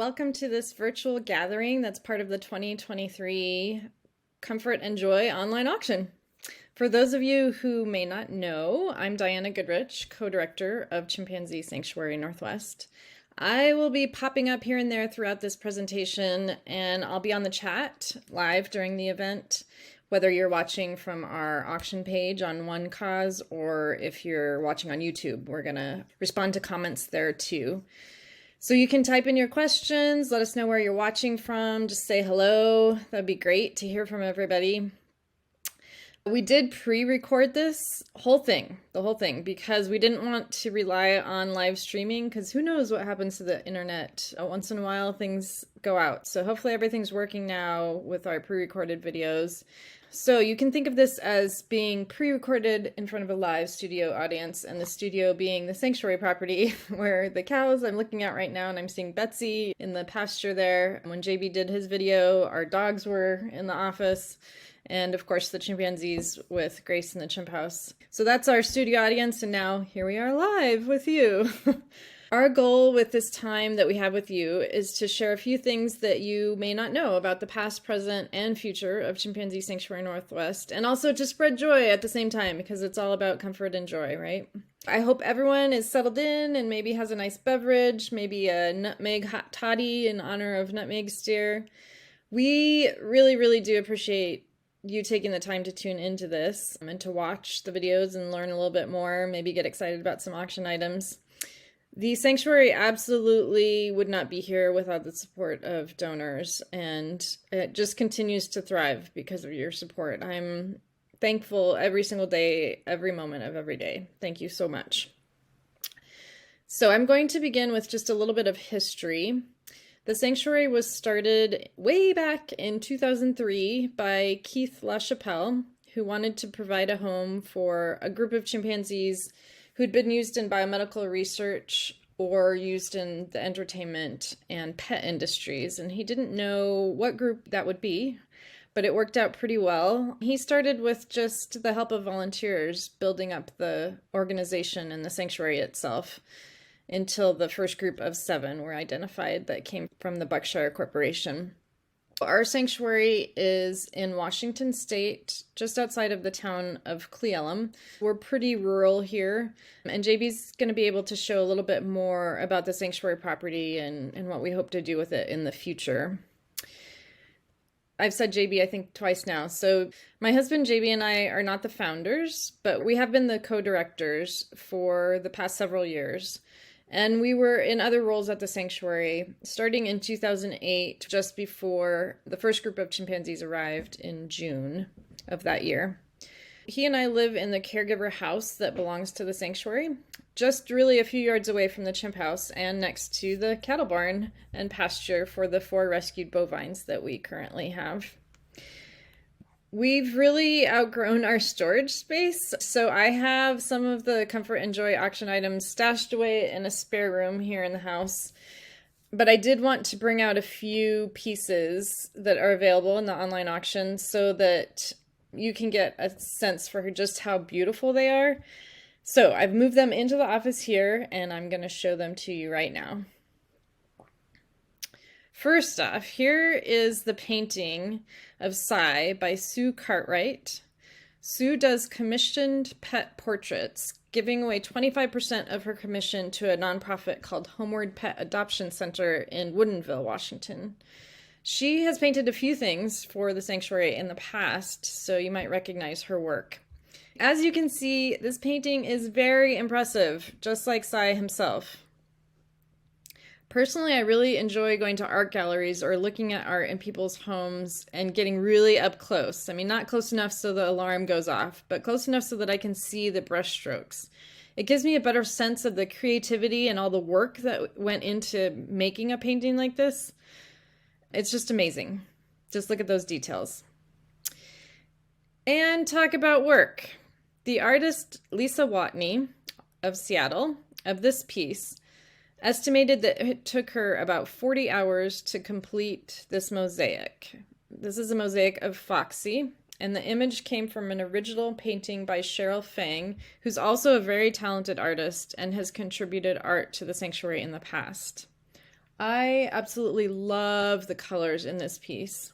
welcome to this virtual gathering that's part of the 2023 Comfort and Joy online auction. For those of you who may not know, I'm Diana Goodrich, co-director of Chimpanzee Sanctuary Northwest. I will be popping up here and there throughout this presentation, and I'll be on the chat live during the event, whether you're watching from our auction page on One Cause or if you're watching on YouTube. We're going to respond to comments there too. So you can type in your questions, let us know where you're watching from, just say hello. That'd be great to hear from everybody. We did pre-record this the whole thing, because we didn't want to rely on live streaming, because who knows what happens to the internet. Once in a while, things go out. So hopefully everything's working now with our pre-recorded videos. So you can think of this as being pre-recorded in front of a live studio audience, and the studio being the sanctuary property where the cows I'm looking at right now, and I'm seeing Betsy in the pasture there. When JB did his video, our dogs were in the office, and of course the chimpanzees with Grace in the chimp house. So that's our studio audience, and now here we are live with you. Our goal with this time that we have with you is to share a few things that you may not know about the past, present, and future of Chimpanzee Sanctuary Northwest, and also to spread joy at the same time, because it's all about comfort and joy, right? I hope everyone is settled in and maybe has a nice beverage, maybe a nutmeg hot toddy in honor of Nutmeg Steer. We really, really do appreciate you taking the time to tune into this and to watch the videos and learn a little bit more, maybe get excited about some auction items. The sanctuary absolutely would not be here without the support of donors, and it just continues to thrive because of your support. I'm thankful every single day, every moment of every day. Thank you so much. So I'm going to begin with just a little bit of history. The sanctuary was started way back in 2003 by Keith LaChapelle, who wanted to provide a home for a group of chimpanzees who'd been used in biomedical research or used in the entertainment and pet industries. And he didn't know what group that would be, but it worked out pretty well. He started with just the help of volunteers building up the organization and the sanctuary itself until the first group of 7 were identified that came from the Buckshire Corporation. Our sanctuary is in Washington State, just outside of the town of Cle Elum. We're pretty rural here, and JB's going to be able to show a little bit more about the sanctuary property and what we hope to do with it in the future. I've said JB, I think, twice now. So my husband JB and I are not the founders, but we have been the co-directors for the past several years. And we were in other roles at the sanctuary starting in 2008, just before the first group of chimpanzees arrived in June of that year. He and I live in the caregiver house that belongs to the sanctuary, just really a few yards away from the chimp house and next to the cattle barn and pasture for the 4 rescued bovines that we currently have. We've really outgrown our storage space, so I have some of the Comfort and Joy auction items stashed away in a spare room here in the house. But I did want to bring out a few pieces that are available in the online auction so that you can get a sense for just how beautiful they are. So I've moved them into the office here, and I'm going to show them to you right now. First off, here is the painting of Cy by Sue Cartwright. Sue does commissioned pet portraits, giving away 25% of her commission to a nonprofit called Homeward Pet Adoption Center in Woodinville, Washington. She has painted a few things for the sanctuary in the past, so you might recognize her work. As you can see, this painting is very impressive, just like Cy himself. Personally, I really enjoy going to art galleries or looking at art in people's homes and getting really up close. I mean, not close enough so the alarm goes off, but close enough so that I can see the brush strokes. It gives me a better sense of the creativity and all the work that went into making a painting like this. It's just amazing. Just look at those details. And talk about work. The artist Lisa Watney of Seattle, of this piece, estimated that it took her about 40 hours to complete this mosaic. This is a mosaic of Foxy, and the image came from an original painting by Cheryl Fang, who's also a very talented artist and has contributed art to the sanctuary in the past. I absolutely love the colors in this piece.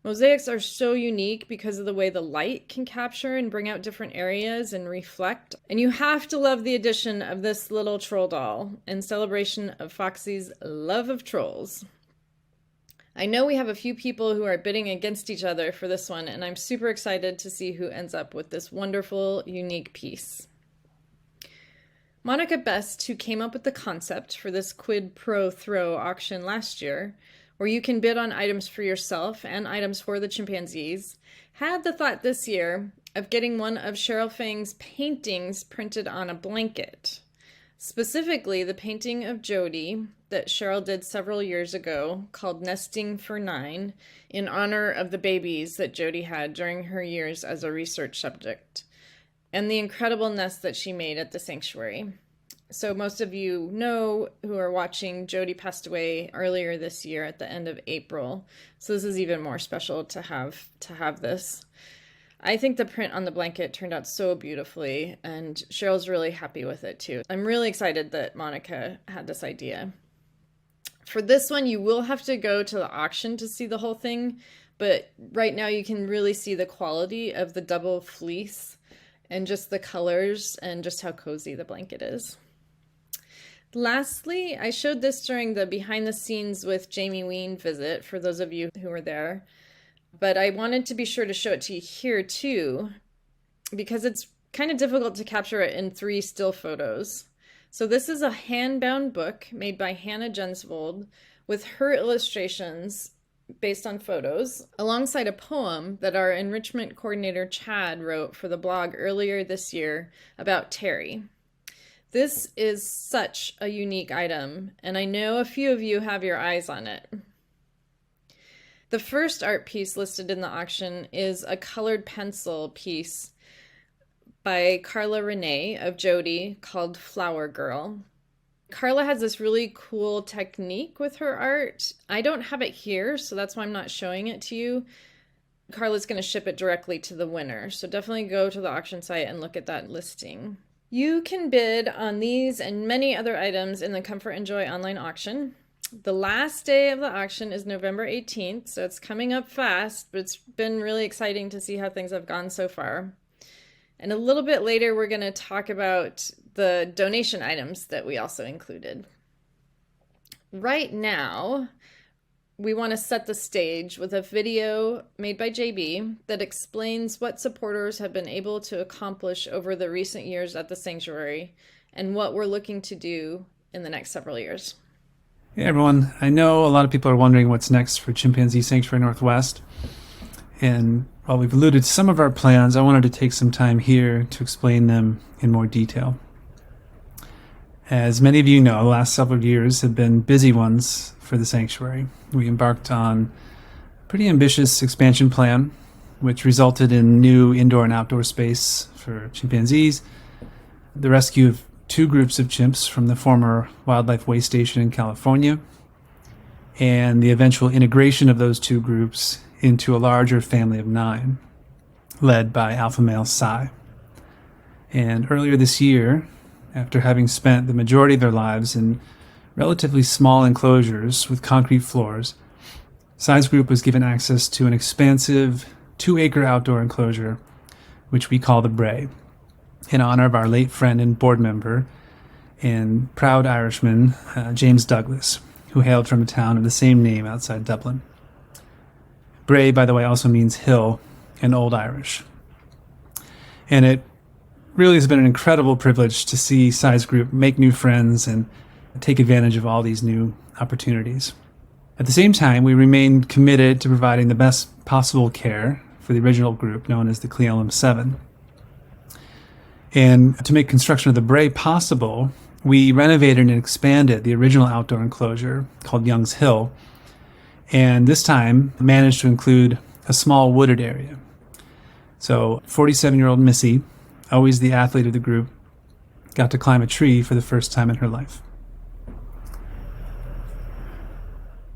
Mosaics are so unique because of the way the light can capture and bring out different areas and reflect. And you have to love the addition of this little troll doll in celebration of Foxy's love of trolls. I know we have a few people who are bidding against each other for this one, and I'm super excited to see who ends up with this wonderful, unique piece. Monica Best, who came up with the concept for this quid pro throw auction last year, where you can bid on items for yourself and items for the chimpanzees, had the thought this year of getting one of Cheryl Fang's paintings printed on a blanket. Specifically, the painting of Jody that Cheryl did several years ago called Nesting for Nine in honor of the babies that Jody had during her years as a research subject and the incredible nest that she made at the sanctuary. So most of you know who are watching, Jody passed away earlier this year at the end of April. So this is even more special to have this. I think the print on the blanket turned out so beautifully, and Cheryl's really happy with it too. I'm really excited that Monica had this idea. For this one, you will have to go to the auction to see the whole thing, but right now you can really see the quality of the double fleece and just the colors and just how cozy the blanket is. Lastly, I showed this during the behind the scenes with Jamie Ween visit for those of you who were there, but I wanted to be sure to show it to you here too, because it's kind of difficult to capture it in 3 still photos. So this is a hand-bound book made by Hannah Jensvold with her illustrations based on photos, alongside a poem that our enrichment coordinator Chad wrote for the blog earlier this year about Terry. This is such a unique item, and I know a few of you have your eyes on it. The first art piece listed in the auction is a colored pencil piece by Carla Renee of Jody called Flower Girl. Carla has this really cool technique with her art. I don't have it here, so that's why I'm not showing it to you. Carla's going to ship it directly to the winner, so definitely go to the auction site and look at that listing. You can bid on these and many other items in the Comfort and Joy online auction. The last day of the auction is November 18th, so it's coming up fast, but it's been really exciting to see how things have gone so far. And a little bit later, we're going to talk about the donation items that we also included. Right now, we want to set the stage with a video made by JB that explains what supporters have been able to accomplish over the recent years at the sanctuary and what we're looking to do in the next several years. Hey everyone, I know a lot of people are wondering what's next for Chimpanzee Sanctuary Northwest. And while we've alluded to some of our plans, I wanted to take some time here to explain them in more detail. As many of you know, the last several years have been busy ones for the sanctuary. We embarked on a pretty ambitious expansion plan, which resulted in new indoor and outdoor space for chimpanzees, the rescue of 2 groups of chimps from the former wildlife waste station in California, and the eventual integration of those 2 groups into a larger family of 9, led by alpha male Psy. And earlier this year, after having spent the majority of their lives in relatively small enclosures with concrete floors, Psy's group was given access to an expansive 2-acre outdoor enclosure, which we call the Bray, in honor of our late friend and board member and proud Irishman, James Douglas, who hailed from a town of the same name outside Dublin. Bray, by the way, also means hill in Old Irish. And it really has been an incredible privilege to see Psy's group make new friends and take advantage of all these new opportunities. At the same time, we remain committed to providing the best possible care for the original group, known as the Cleolum 7. And to make construction of the Bray possible, we renovated and expanded the original outdoor enclosure called Young's Hill, and this time managed to include a small wooded area. So 47-year-old Missy, always the athlete of the group, got to climb a tree for the first time in her life.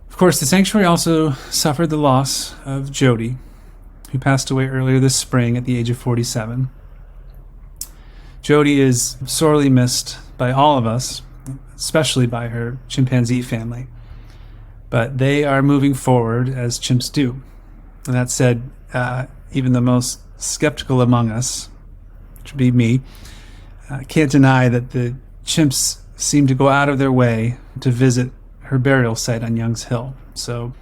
Of course, the sanctuary also suffered the loss of Jody, who passed away earlier this spring at the age of 47. Jody is sorely missed by all of us, especially by her chimpanzee family. but they are moving forward as chimps do. And that said, even the most skeptical among us, which would be me, can't deny that the chimps seem to go out of their way to visit her burial site on Young's Hill. So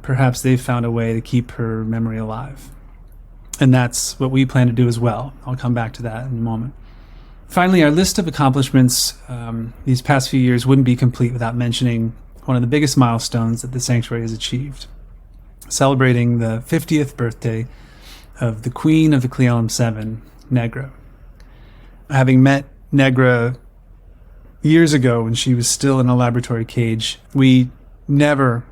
perhaps they've found a way to keep her memory alive. And that's what we plan to do as well. I'll come back to that in a moment. Finally, our list of accomplishments these past few years wouldn't be complete without mentioning one of the biggest milestones that the sanctuary has achieved, celebrating the 50th birthday of the Queen of the Cle Elum 7, Negra. Having met Negra years ago when she was still in a laboratory cage, we never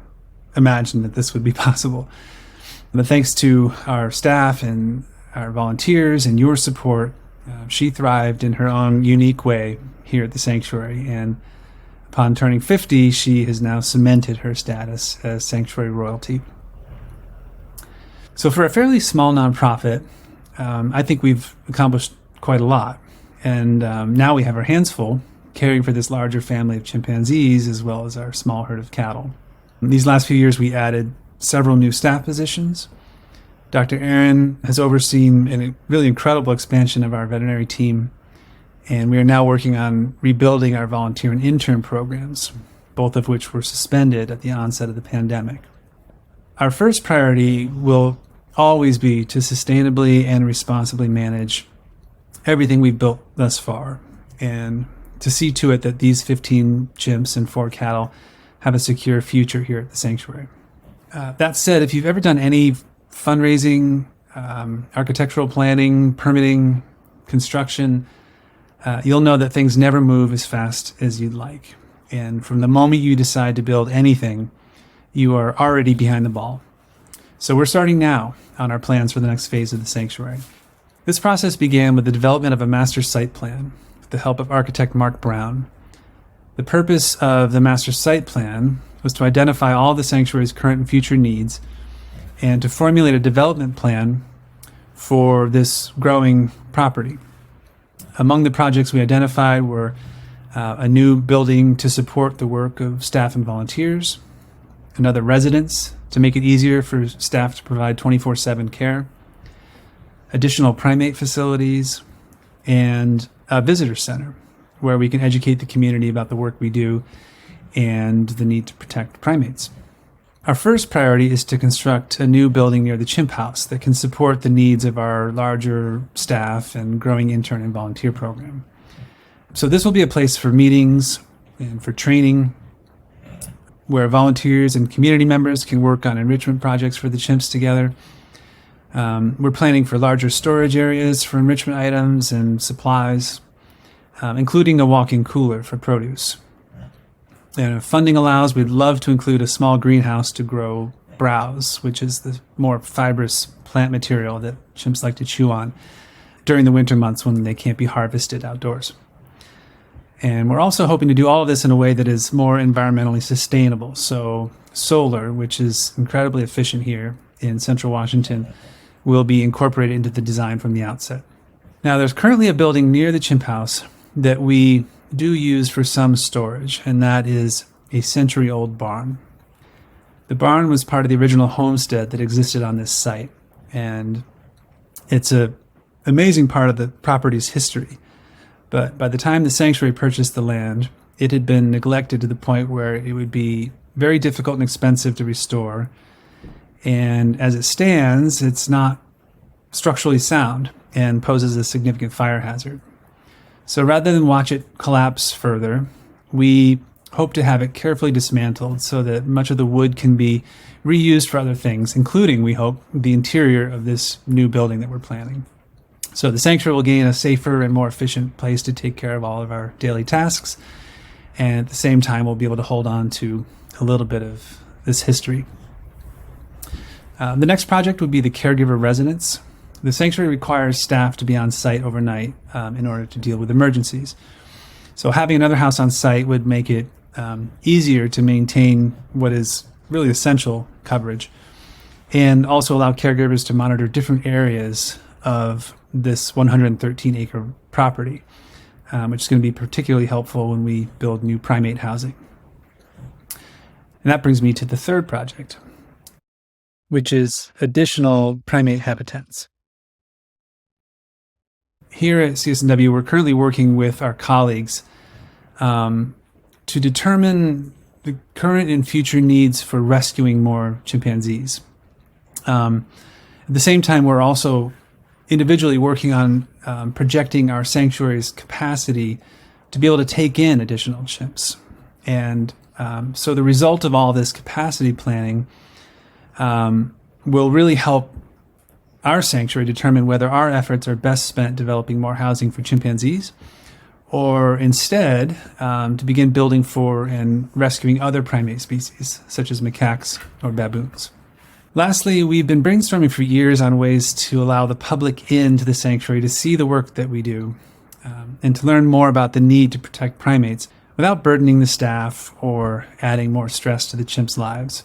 imagined that this would be possible. But thanks to our staff and our volunteers and your support, she thrived in her own unique way here at the sanctuary. And upon turning 50, she has now cemented her status as sanctuary royalty. So for a fairly small nonprofit, I think we've accomplished quite a lot. And now we have our hands full caring for this larger family of chimpanzees as well as our small herd of cattle. These last few years, we added several new staff positions. Dr. Aaron has overseen a really incredible expansion of our veterinary team, and we are now working on rebuilding our volunteer and intern programs, both of which were suspended at the onset of the pandemic. Our first priority will always be to sustainably and responsibly manage everything we've built thus far, and to see to it that these 15 chimps and 4 cattle have a secure future here at the sanctuary. That said, if you've ever done any fundraising, architectural planning, permitting, construction, you'll know that things never move as fast as you'd like. And from the moment you decide to build anything, you are already behind the ball. So we're starting now on our plans for the next phase of the sanctuary. This process began with the development of a master site plan with the help of architect Mark Brown. The purpose of the master site plan was to identify all the sanctuary's current and future needs and to formulate a development plan for this growing property. Among the projects we identified were a new building to support the work of staff and volunteers, another residence to make it easier for staff to provide 24/7 care, additional primate facilities, and a visitor center where we can educate the community about the work we do and the need to protect primates. Our first priority is to construct a new building near the chimp house that can support the needs of our larger staff and growing intern and volunteer program. So this will be a place for meetings and for training, where volunteers and community members can work on enrichment projects for the chimps together. We're planning for larger storage areas for enrichment items and supplies, including a walk-in cooler for produce. And if funding allows, we'd love to include a small greenhouse to grow browse, which is the more fibrous plant material that chimps like to chew on during the winter months when they can't be harvested outdoors. And we're also hoping to do all of this in a way that is more environmentally sustainable. So solar, which is incredibly efficient here in central Washington, will be incorporated into the design from the outset. Now, there's currently a building near the chimp house that we do use for some storage, and that is a century-old barn. The barn was part of the original homestead that existed on this site, and it's an amazing part of the property's history. But by the time the sanctuary purchased the land, it had been neglected to the point where it would be very difficult and expensive to restore. And as it stands, it's not structurally sound and poses a significant fire hazard. So rather than watch it collapse further, we hope to have it carefully dismantled so that much of the wood can be reused for other things, including, we hope, the interior of this new building that we're planning. So the sanctuary will gain a safer and more efficient place to take care of all of our daily tasks. And at the same time, we'll be able to hold on to a little bit of this history. The next project would be the caregiver residence. The sanctuary requires staff to be on site overnight in order to deal with emergencies. So having another house on site would make it easier to maintain what is really essential coverage, and also allow caregivers to monitor different areas of this 113-acre property, which is going to be particularly helpful when we build new primate housing. And that brings me to the third project, which is additional primate habitats. Here at CSNW, we're currently working with our colleagues to determine the current and future needs for rescuing more chimpanzees. At the same time, we're also individually working on projecting our sanctuary's capacity to be able to take in additional chimps. And so the result of all this capacity planning will really help our sanctuary determine whether our efforts are best spent developing more housing for chimpanzees, or instead to begin building for and rescuing other primate species, such as macaques or baboons. Lastly, we've been brainstorming for years on ways to allow the public into the sanctuary to see the work that we do and to learn more about the need to protect primates without burdening the staff or adding more stress to the chimps' lives.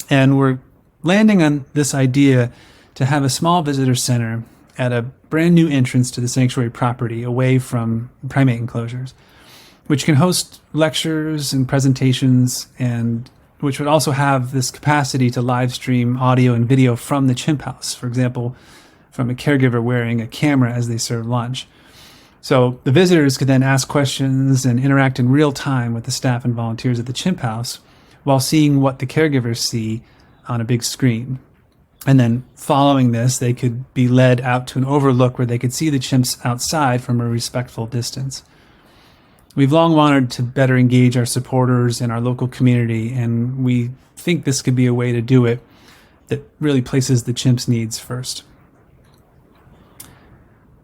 And we're landing on this idea to have a small visitor center at a brand new entrance to the sanctuary property away from primate enclosures, which can host lectures and presentations, and which would also have this capacity to live stream audio and video from the chimp house, for example, from a caregiver wearing a camera as they serve lunch. So the visitors could then ask questions and interact in real time with the staff and volunteers at the chimp house while seeing what the caregivers see on a big screen. And then following this, they could be led out to an overlook where they could see the chimps outside from a respectful distance. We've long wanted to better engage our supporters and our local community, and we think this could be a way to do it that really places the chimps' needs first.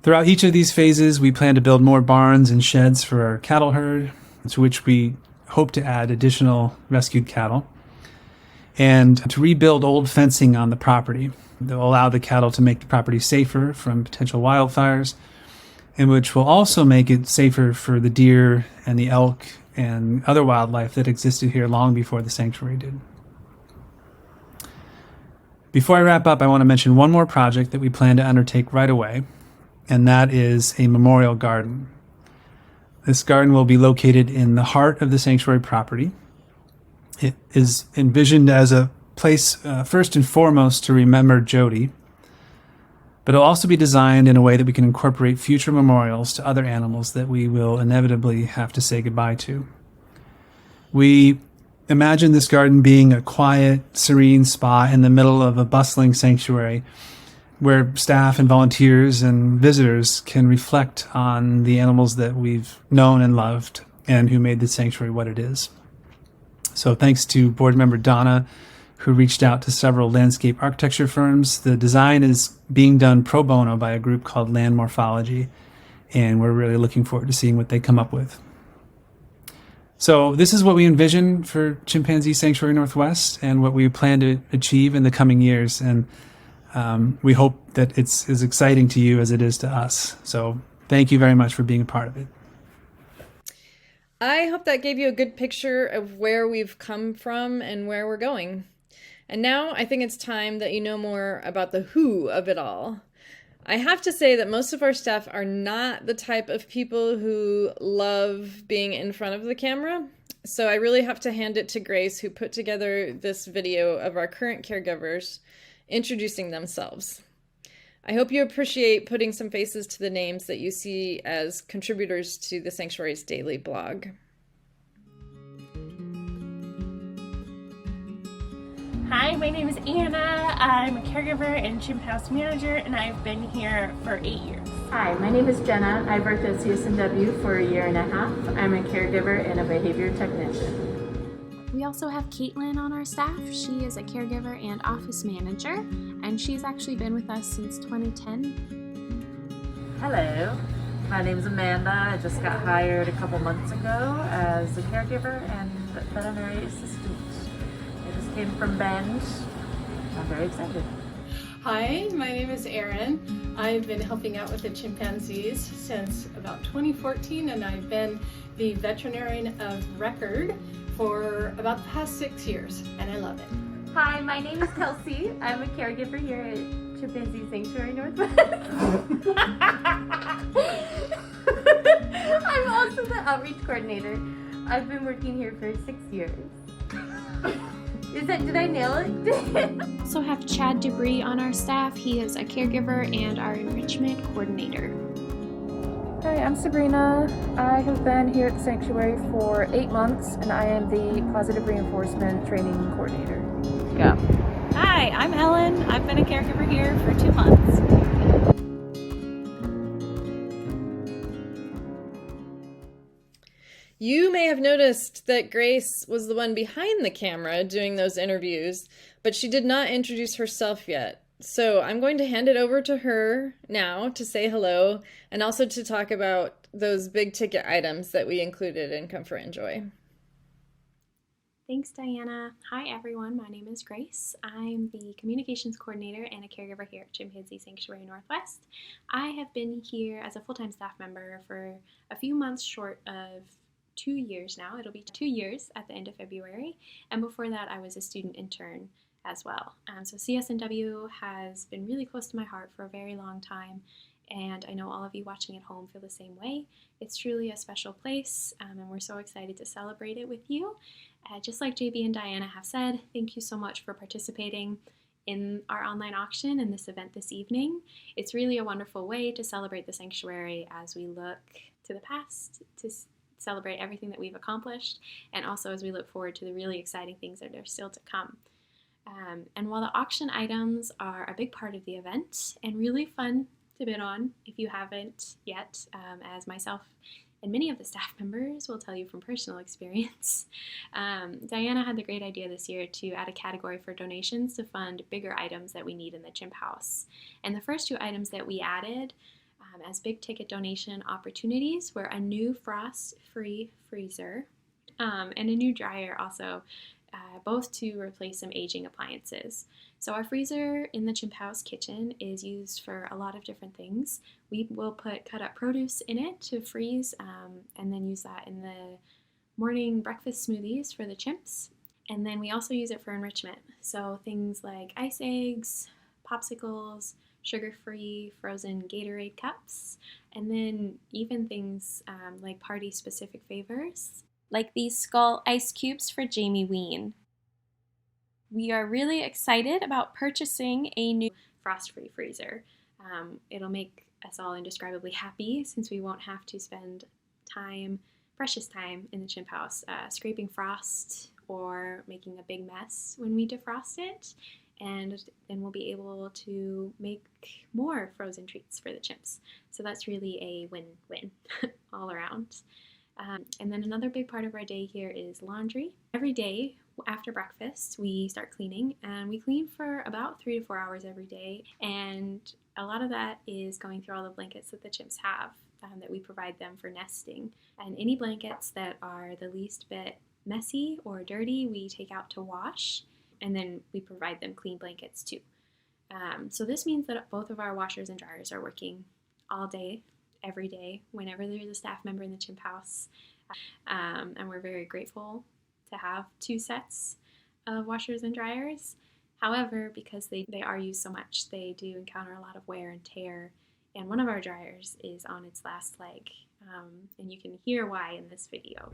Throughout each of these phases, we plan to build more barns and sheds for our cattle herd, to which we hope to add additional rescued cattle, and to rebuild old fencing on the property that will allow the cattle to make the property safer from potential wildfires, and which will also make it safer for the deer and the elk and other wildlife that existed here long before the sanctuary did. Before I wrap up, I want to mention one more project that we plan to undertake right away, and that is a memorial garden. This garden will be located in the heart of the sanctuary property. It is envisioned as a place, first and foremost, to remember Jody, but it'll also be designed in a way that we can incorporate future memorials to other animals that we will inevitably have to say goodbye to. We imagine this garden being a quiet, serene spot in the middle of a bustling sanctuary where staff and volunteers and visitors can reflect on the animals that we've known and loved and who made the sanctuary what it is. So thanks to board member Donna, who reached out to several landscape architecture firms. The design is being done pro bono by a group called Land Morphology, and we're really looking forward to seeing what they come up with. So this is what we envision for Chimpanzee Sanctuary Northwest and what we plan to achieve in the coming years. And we hope that it's as exciting to you as it is to us. So thank you very much for being a part of it. I hope that gave you a good picture of where we've come from and where we're going. And now I think it's time that you know more about the who of it all. I have to say that most of our staff are not the type of people who love being in front of the camera. So I really have to hand it to Grace, who put together this video of our current caregivers introducing themselves. I hope you appreciate putting some faces to the names that you see as contributors to the Sanctuary's daily blog. Hi, my name is Anna. I'm a caregiver and chimp house manager, and I've been here for 8 years. Hi, my name is Jenna. I've worked at CSNW for a year and a half. I'm a caregiver and a behavior technician. We also have Caitlin on our staff. She is a caregiver and office manager, and she's actually been with us since 2010. Hello, my name is Amanda. I just got hired a couple months ago as a caregiver and veterinary assistant. I just came from Bend. I'm very excited. Hi, my name is Erin. I've been helping out with the chimpanzees since about 2014, and I've been the veterinarian of record for about the past 6 years, and I love it. Hi, my name is Kelsey. I'm a caregiver here at Chimpanzee Sanctuary Northwest. I'm also the outreach coordinator. I've been working here for 6 years. Did I nail it? We also have Chad Debris on our staff. He is a caregiver and our enrichment coordinator. Hi, I'm Sabrina. I have been here at the sanctuary for 8 months, and I am the positive reinforcement training coordinator. Yeah. Hi, I'm Ellen. I've been a caregiver here for 2 months. You may have noticed that Grace was the one behind the camera doing those interviews, but she did not introduce herself yet. So I'm going to hand it over to her now to say hello and also to talk about those big ticket items that we included in Comfort and Joy. Thanks, Diana. Hi, everyone. My name is Grace. I'm the communications coordinator and a caregiver here at Chimpanzee Sanctuary Northwest. I have been here as a full-time staff member for a few months short of 2 years now. It'll be 2 years at the end of February. And before that, I was a student intern as well. So CSNW has been really close to my heart for a very long time. And I know all of you watching at home feel the same way. It's truly a special place, and we're so excited to celebrate it with you. Just like JB and Diana have said, thank you so much for participating in our online auction and this event this evening. It's really a wonderful way to celebrate the sanctuary as we look to the past, to celebrate everything that we've accomplished, and also as we look forward to the really exciting things that are still to come. And while the auction items are a big part of the event and really fun to bid on, if you haven't yet, as myself and many of the staff members will tell you from personal experience, Diana had the great idea this year to add a category for donations to fund bigger items that we need in the chimp house. And the first 2 items that we added as big ticket donation opportunities were a new frost-free freezer and a new dryer also, both to replace some aging appliances. So our freezer in the chimp house kitchen is used for a lot of different things. We will put cut up produce in it to freeze and then use that in the morning breakfast smoothies for the chimps. And then we also use it for enrichment. So things like ice eggs, popsicles, sugar-free frozen Gatorade cups, and then even things like party-specific favors, like these skull ice cubes for Jamie Ween. We are really excited about purchasing a new frost-free freezer. It'll make us all indescribably happy since we won't have to spend precious time in the chimp house scraping frost or making a big mess when we defrost it. And then we'll be able to make more frozen treats for the chimps. So that's really a win-win all around. And then another big part of our day here is laundry. Every day after breakfast, we start cleaning, and we clean for about 3 to 4 hours every day. And a lot of that is going through all the blankets that the chimps have that we provide them for nesting. And any blankets that are the least bit messy or dirty, we take out to wash, and then we provide them clean blankets too. So this means that both of our washers and dryers are working all day, every day, whenever there's a staff member in the chimp house. And we're very grateful to have 2 sets of washers and dryers. However, because they are used so much, they do encounter a lot of wear and tear. And one of our dryers is on its last leg. And you can hear why in this video.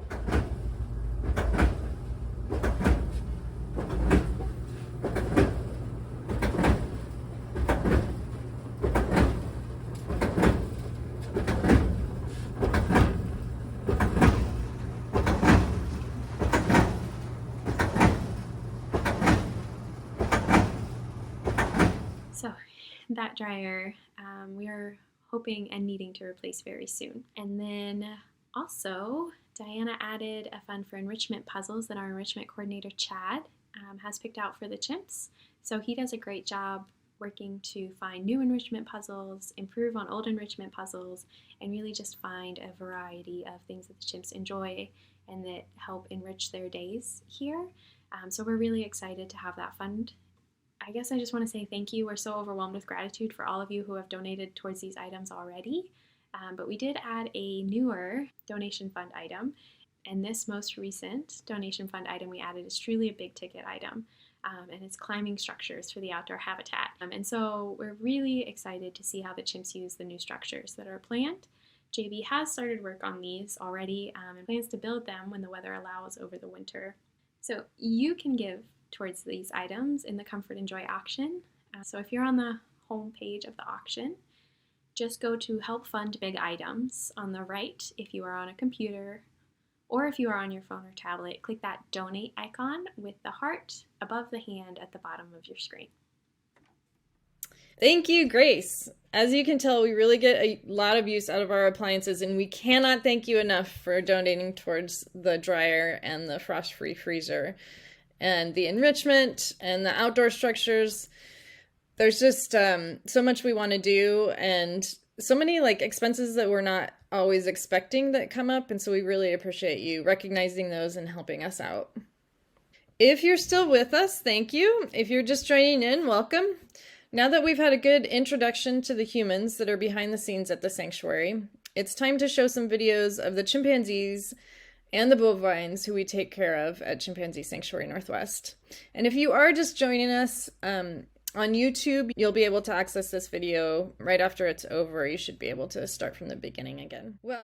So that dryer we are hoping and needing to replace very soon. And then also Diana added a fund for enrichment puzzles that our enrichment coordinator Chad has picked out for the chimps. So he does a great job working to find new enrichment puzzles, improve on old enrichment puzzles, and really just find a variety of things that the chimps enjoy and that help enrich their days here. So we're really excited to have that fund. I guess I just want to say thank you. We're so overwhelmed with gratitude for all of you who have donated towards these items already. But we did add a newer donation fund item. And this most recent donation fund item we added is truly a big ticket item. And it's climbing structures for the outdoor habitat. And so we're really excited to see how the chimps use the new structures that are planned. JB has started work on these already and plans to build them when the weather allows over the winter. So you can give towards these items in the Comfort and Joy auction. So if you're on the home page of the auction, just go to Help Fund Big Items on the right if you are on a computer, or if you are on your phone or tablet, click that donate icon with the heart above the hand at the bottom of your screen. Thank you, Grace. As you can tell, we really get a lot of use out of our appliances, and we cannot thank you enough for donating towards the dryer and the frost-free freezer and the enrichment and the outdoor structures. There's just so much we want to do, and so many expenses that we're not always expecting that come up, and so we really appreciate you recognizing those and helping us out. If you're still with us, thank you. If you're just joining in, welcome. Now that we've had a good introduction to the humans that are behind the scenes at the sanctuary, it's time to show some videos of the chimpanzees and the bovines who we take care of at Chimpanzee Sanctuary Northwest. And if you are just joining us on YouTube, you'll be able to access this video right after it's over. You should be able to start from the beginning again. Well.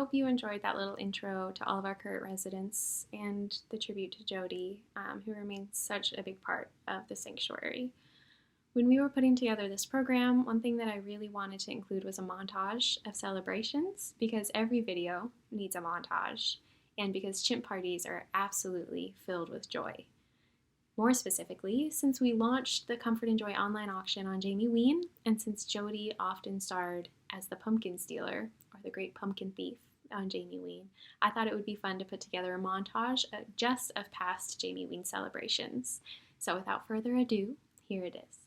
hope you enjoyed that little intro to all of our current residents and the tribute to Jody, who remains such a big part of the sanctuary. When we were putting together this program, one thing that I really wanted to include was a montage of celebrations, because every video needs a montage, and because chimp parties are absolutely filled with joy. More specifically, since we launched the Comfort and Joy online auction on Jamie Ween, and since Jody often starred as the pumpkin stealer, or the great pumpkin thief on Jamie Ween, I thought it would be fun to put together a montage just of past Jamie Ween celebrations. So without further ado, here it is.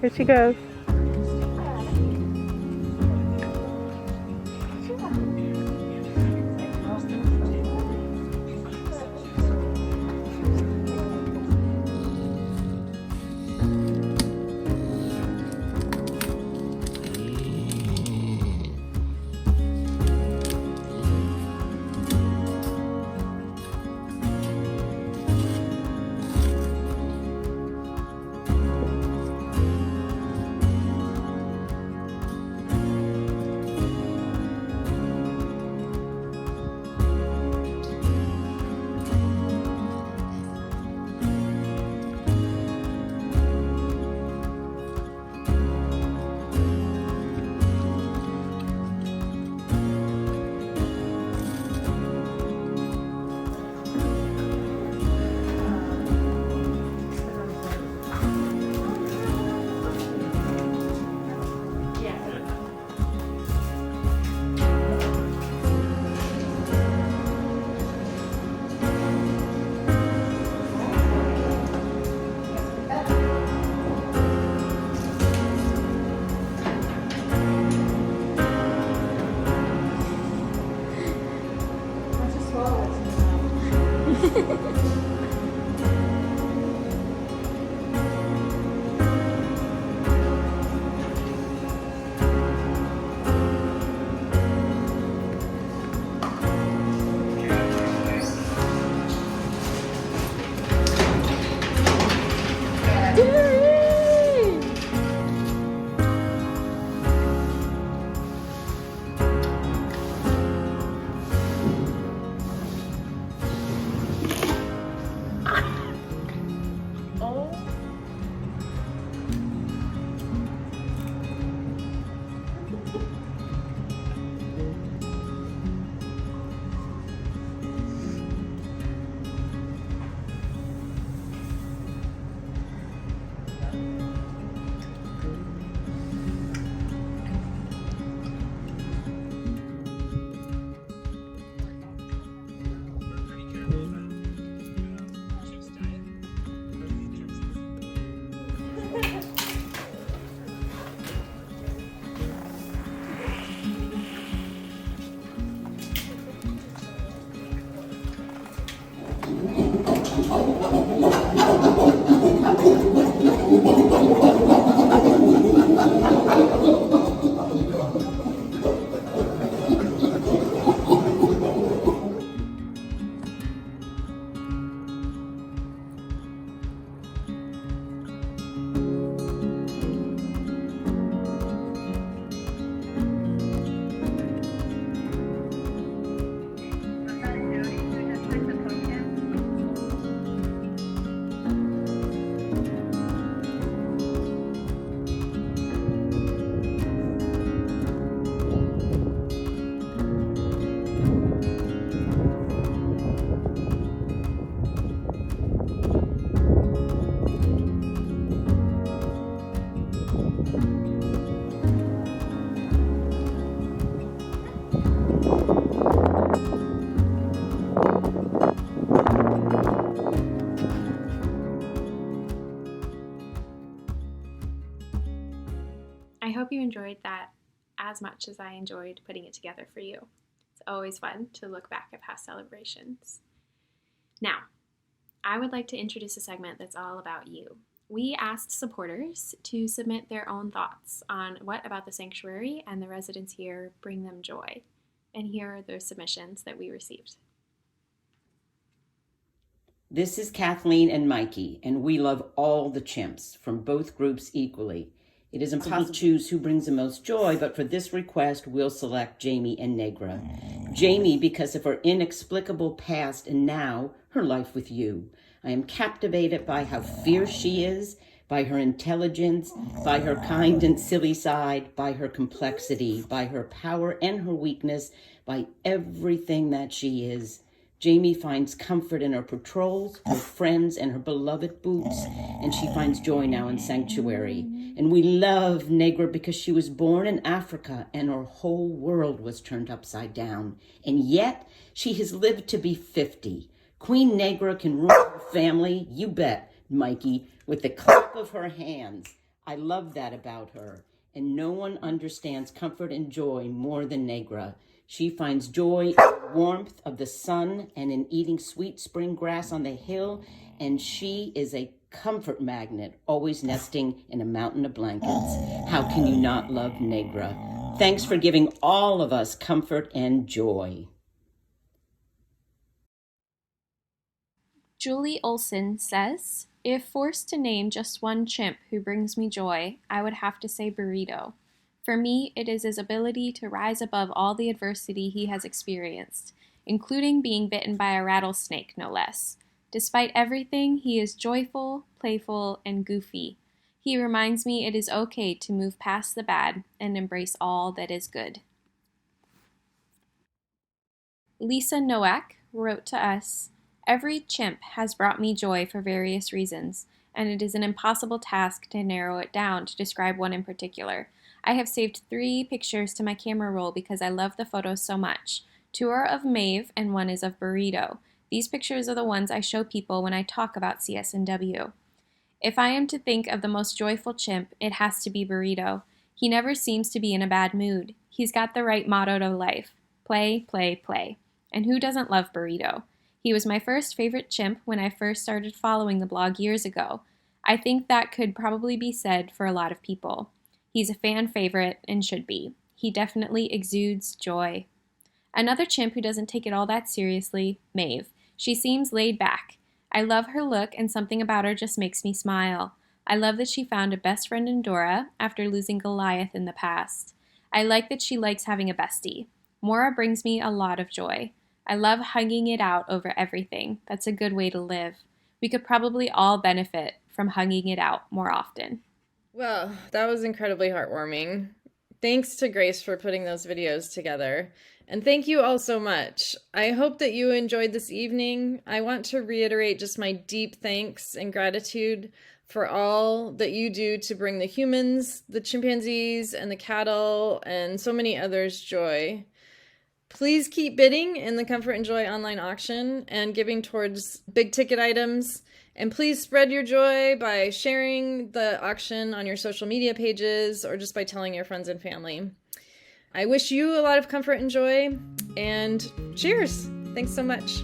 Here she goes. enjoyed that as much as I enjoyed putting it together for you. It's always fun to look back at past celebrations. Now, I would like to introduce a segment that's all about you. We asked supporters to submit their own thoughts on what about the sanctuary and the residents here bring them joy. And here are the submissions that we received. This is Kathleen and Mikey, and we love all the chimps from both groups equally. It is impossible to choose who brings the most joy, but for this request, we'll select Jamie and Negra. Jamie, because of her inexplicable past and now her life with you. I am captivated by how fierce she is, by her intelligence, by her kind and silly side, by her complexity, by her power and her weakness, by everything that she is. Jamie finds comfort in her patrols, her friends, and her beloved boots, and she finds joy now in Sanctuary. And we love Negra because she was born in Africa and her whole world was turned upside down. And yet, she has lived to be 50. Queen Negra can rule her family, you bet, Mikey, with the clap of her hands. I love that about her. And no one understands comfort and joy more than Negra. She finds joy in the warmth of the sun and in eating sweet spring grass on the hill, and she is a comfort magnet, always nesting in a mountain of blankets. How can you not love Negra? Thanks for giving all of us comfort and joy. Julie Olson says, if forced to name just one chimp who brings me joy, I would have to say Burrito. For me, it is his ability to rise above all the adversity he has experienced, including being bitten by a rattlesnake, no less. Despite everything, he is joyful, playful, and goofy. He reminds me it is okay to move past the bad and embrace all that is good. Lisa Nowak wrote to us, every chimp has brought me joy for various reasons, and it is an impossible task to narrow it down to describe one in particular. I have saved 3 pictures to my camera roll because I love the photos so much. 2 are of Maeve and 1 is of Burrito. These pictures are the ones I show people when I talk about CSNW. If I am to think of the most joyful chimp, it has to be Burrito. He never seems to be in a bad mood. He's got the right motto to life. Play, play, play. And who doesn't love Burrito? He was my first favorite chimp when I first started following the blog years ago. I think that could probably be said for a lot of people. He's a fan favorite and should be. He definitely exudes joy. Another chimp who doesn't take it all that seriously, Maeve. She seems laid back. I love her look and something about her just makes me smile. I love that she found a best friend in Dora after losing Goliath in the past. I like that she likes having a bestie. Mora brings me a lot of joy. I love hugging it out over everything. That's a good way to live. We could probably all benefit from hugging it out more often. Well, that was incredibly heartwarming. Thanks to Grace for putting those videos together. And thank you all so much. I hope that you enjoyed this evening. I want to reiterate just my deep thanks and gratitude for all that you do to bring the humans, the chimpanzees, and the cattle, and so many others joy. Please keep bidding in the Comfort and Joy online auction and giving towards big ticket items. And please spread your joy by sharing the auction on your social media pages or just by telling your friends and family. I wish you a lot of comfort and joy, and cheers! Thanks so much.